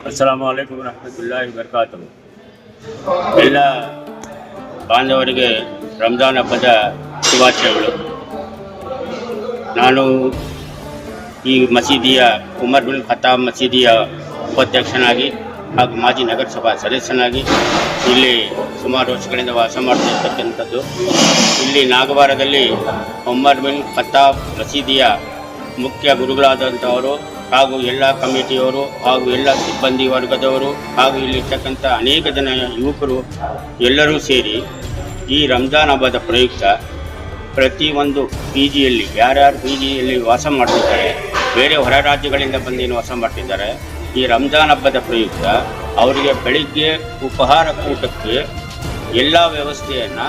ಅಸ್ಸಲಾಮು ಅಲೈಕುಂ ವರಹಮತುಲ್ಲಾಹಿ ವಬರಕಾತುಹು. ಎಲ್ಲ ಬಾಂಧವರಿಗೆ ರಂಜಾನ್ ಹಬ್ಬದ ಶುಭಾಶಯಗಳು. ನಾನು ಈ ಮಸೀದಿಯ ಉಮರ್ ಬಿನ್ ಖತ್ತಾಬ್ ಮಸೀದಿಯ ಉಪಾಧ್ಯಕ್ಷನಾಗಿ ಹಾಗೂ ಮಾಜಿ ನಗರಸಭಾ ಸದಸ್ಯನಾಗಿ ಇಲ್ಲಿ ಸುಮಾರು ವರ್ಷಗಳಿಂದ ವಾಸ ಮಾಡ್ತಿರ್ತಕ್ಕಂಥದ್ದು. ಇಲ್ಲಿ ನಾಗವಾರದಲ್ಲಿ ಉಮರ್ ಬಿನ್ ಖತ್ತಾಬ್ ಮಸೀದಿಯ ಮುಖ್ಯ ಗುರುಗಳಾದಂಥವರು ಹಾಗೂ ಎಲ್ಲ ಕಮಿಟಿಯವರು ಹಾಗೂ ಎಲ್ಲ ಸಿಬ್ಬಂದಿ ವರ್ಗದವರು ಹಾಗೂ ಇಲ್ಲಿರ್ತಕ್ಕಂಥ ಅನೇಕ ಜನ ಯುವಕರು ಎಲ್ಲರೂ ಸೇರಿ ಈ ರಂಜಾನ್ ಹಬ್ಬದ ಪ್ರಯುಕ್ತ ಪ್ರತಿಯೊಂದು ಪಿ ಜಿಯಲ್ಲಿ ಯಾರ್ಯಾರು ಪಿ ಜಿಯಲ್ಲಿ ವಾಸ ಮಾಡ್ತಿದ್ದಾರೆ, ಬೇರೆ ಹೊರ ರಾಜ್ಯಗಳಿಂದ ಬಂದೇನು ವಾಸ ಮಾಡ್ತಿದ್ದಾರೆ, ಈ ರಂಜಾನ್ ಹಬ್ಬದ ಪ್ರಯುಕ್ತ ಅವರಿಗೆ ಬೆಳಿಗ್ಗೆ ಉಪಹಾರ ಕೂಟಕ್ಕೆ ಎಲ್ಲ ವ್ಯವಸ್ಥೆಯನ್ನು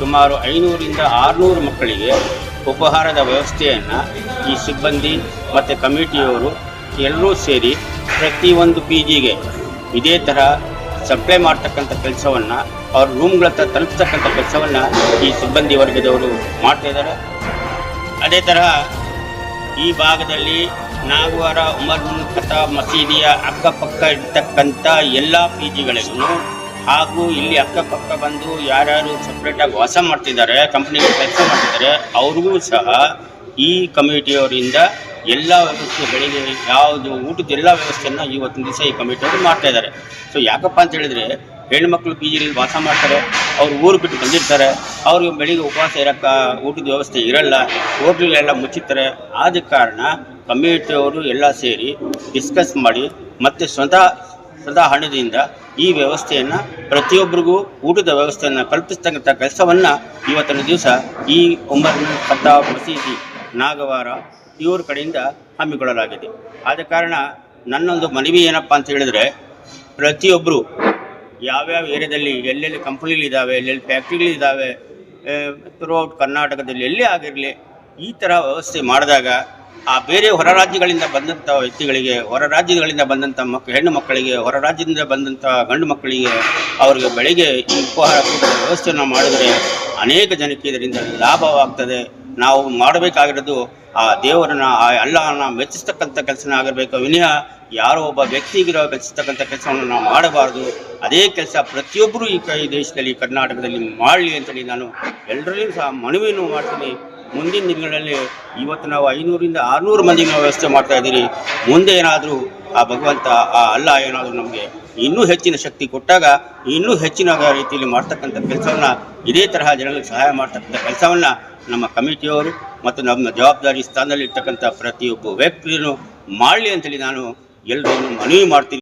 ಸುಮಾರು 500ರಿಂದ 600 ಮಕ್ಕಳಿಗೆ ಉಪಹಾರದ ವ್ಯವಸ್ಥೆಯನ್ನು ಈ ಸಿಬ್ಬಂದಿ ಮತ್ತು ಕಮಿಟಿಯವರು ಎಲ್ಲರೂ ಸೇರಿ ಪ್ರತಿಯೊಂದು ಪಿ ಜಿಗೆ ಇದೇ ಥರ ಸಪ್ಲೈ ಮಾಡ್ತಕ್ಕಂಥ ಕೆಲಸವನ್ನು, ಅವ್ರ ರೂಮ್ಗಳ ಹತ್ರ ತಲುಪ್ತಕ್ಕಂಥ ಕೆಲಸವನ್ನು ಈ ಸಿಬ್ಬಂದಿ ವರ್ಗದವರು ಮಾಡ್ತಾಯಿದ್ದಾರೆ. ಅದೇ ತರಹ ಈ ಭಾಗದಲ್ಲಿ ನಾಗವಾರ ಉಮರ್ ಬಿನ್ ಖತ್ತಾಬ್ ಮಸೀದಿಯ ಅಕ್ಕಪಕ್ಕ ಇರ್ತಕ್ಕಂಥ ಎಲ್ಲ ಪಿ ಜಿಗಳಿಗೂ ಹಾಗೂ ಇಲ್ಲಿ ಅಕ್ಕಪಕ್ಕ ಬಂದು ಯಾರ್ಯಾರು ಸಪ್ರೇಟಾಗಿ ವಾಸ ಮಾಡ್ತಿದ್ದಾರೆ, ಕಂಪ್ನಿಗಳು ಕೆಲಸ ಮಾಡ್ತಿದ್ದಾರೆ, ಅವ್ರಿಗೂ ಸಹ ಈ ಕಮಿಟಿಯವರಿಂದ ಎಲ್ಲ ವ್ಯವಸ್ಥೆ ಬೆಳಿಗ್ಗೆ ಯಾವುದು ಊಟದ ಎಲ್ಲ ವ್ಯವಸ್ಥೆಯನ್ನು ಇವತ್ತಿನ ದಿವಸ ಈ ಕಮಿಟಿಯವರು ಮಾಡ್ತಾಯಿದ್ದಾರೆ. ಸೊ ಯಾಕಪ್ಪ ಅಂತ ಹೇಳಿದರೆ, ಹೆಣ್ಮಕ್ಳು ಪಿ ಜಿಲಿ ವಾಸ ಮಾಡ್ತಾರೆ, ಅವ್ರು ಊರು ಬಿಟ್ಟು ಬಂದಿರ್ತಾರೆ, ಅವ್ರಿಗೆ ಬೆಳಿಗ್ಗೆ ಉಪವಾಸ ಇರೋಕ್ಕೆ ಊಟದ ವ್ಯವಸ್ಥೆ ಇರಲ್ಲ, ಹೋಟ್ಲೆಲ್ಲ ಮುಚ್ಚಿರ್ತಾರೆ. ಆದ ಕಾರಣ ಕಮಿಟಿಯವರು ಎಲ್ಲ ಸೇರಿ ಡಿಸ್ಕಸ್ ಮಾಡಿ ಮತ್ತು ಸ್ವತಃ ಹಣದಿಂದ ಈ ವ್ಯವಸ್ಥೆಯನ್ನು ಪ್ರತಿಯೊಬ್ಬರಿಗೂ ಊಟದ ವ್ಯವಸ್ಥೆಯನ್ನು ಕಲ್ಪಿಸ್ತಕ್ಕಂಥ ಕೆಲಸವನ್ನು ಇವತ್ತಿನ ದಿವಸ ಈ ಉಮರ್ ಬಿನ್ ಖತ್ತಾಬ್ ಮಸೀದಿ ನಾಗವಾರ ಇವ್ರ ಕಡೆಯಿಂದ ಹಮ್ಮಿಕೊಳ್ಳಲಾಗಿದೆ. ಆದ ಕಾರಣ ನನ್ನೊಂದು ಮನವಿ ಏನಪ್ಪ ಅಂತ ಹೇಳಿದರೆ, ಪ್ರತಿಯೊಬ್ಬರು ಯಾವ್ಯಾವ ಏರಿಯಾದಲ್ಲಿ ಎಲ್ಲೆಲ್ಲಿ ಕಂಪ್ನಿಗಳಿದ್ದಾವೆ, ಎಲ್ಲೆಲ್ಲಿ ಫ್ಯಾಕ್ಟ್ರಿಗಳಿದ್ದಾವೆ, ಥ್ರೂಔಟ್ ಕರ್ನಾಟಕದಲ್ಲಿ ಎಲ್ಲೇ ಆಗಿರಲಿ ಈ ಥರ ವ್ಯವಸ್ಥೆ ಮಾಡಿದಾಗ ಆ ಬೇರೆ ಹೊರ ರಾಜ್ಯಗಳಿಂದ ಬಂದಂಥ ವ್ಯಕ್ತಿಗಳಿಗೆ, ಹೊರ ರಾಜ್ಯಗಳಿಂದ ಬಂದಂಥ ಹೆಣ್ಣು ಮಕ್ಕಳಿಗೆ, ಹೊರ ರಾಜ್ಯದಿಂದ ಬಂದಂಥ ಗಂಡು ಮಕ್ಕಳಿಗೆ ಅವರಿಗೆ ಬೆಳಗ್ಗೆ ಈ ಉಪಹಾರ ಕೂಟದ ವ್ಯವಸ್ಥೆಯನ್ನು ಮಾಡಿದರೆ ಅನೇಕ ಜನಕ್ಕೆ ಇದರಿಂದ ಲಾಭವಾಗ್ತದೆ. ನಾವು ಮಾಡಬೇಕಾಗಿರೋದು ಆ ದೇವರನ್ನ, ಆ ಅಲ್ಲಾಹನ ಮೆಚ್ಚಿಸ್ತಕ್ಕಂಥ ಕೆಲಸನ ಆಗಿರಬೇಕು ವಿನಃ ಯಾರೋ ಒಬ್ಬ ವ್ಯಕ್ತಿಗಿರೋ ಮೆಚ್ಚಿಸ್ತಕ್ಕಂಥ ಕೆಲಸವನ್ನು ನಾವು ಮಾಡಬಾರ್ದು. ಅದೇ ಕೆಲಸ ಪ್ರತಿಯೊಬ್ಬರೂ ಈ ದೇಶದಲ್ಲಿ ಕರ್ನಾಟಕದಲ್ಲಿ ಮಾಡಲಿ ಅಂತೇಳಿ ನಾನು ಎಲ್ಲರಲ್ಲೂ ಸಹ ಮನವಿಯನ್ನು ಮಾಡ್ತೀನಿ. ಮುಂದಿನ ದಿನಗಳಲ್ಲಿ ಇವತ್ತು ನಾವು 500ರಿಂದ 600 ಮಂದಿಗೆ ವ್ಯವಸ್ಥೆ ಮಾಡ್ತಾಯಿದ್ದೀರಿ. ಮುಂದೆ ಏನಾದರೂ ಆ ಭಗವಂತ, ಆ ಅಲ್ಲಾ ಏನಾದರೂ ನಮಗೆ ಇನ್ನೂ ಹೆಚ್ಚಿನ ಶಕ್ತಿ ಕೊಟ್ಟಾಗ ಇನ್ನೂ ಹೆಚ್ಚಿನ ರೀತಿಯಲ್ಲಿ ಮಾಡ್ತಕ್ಕಂಥ ಕೆಲಸವನ್ನು, ಇದೇ ತರಹ ಜನಗಳಿಗೆ ಸಹಾಯ ಮಾಡ್ತಕ್ಕಂಥ ಕೆಲಸವನ್ನು ನಮ್ಮ ಕಮಿಟಿಯವರು ಮತ್ತು ನಮ್ಮ ಜವಾಬ್ದಾರಿ ಸ್ಥಾನದಲ್ಲಿ ಇರ್ತಕ್ಕಂಥ ಪ್ರತಿಯೊಬ್ಬ ವ್ಯಕ್ತಿಯನ್ನು ಮಾಡಲಿ ಅಂತೇಳಿ ನಾನು ಎಲ್ಲರನ್ನು ಮನವಿ ಮಾಡ್ತೀನಿ.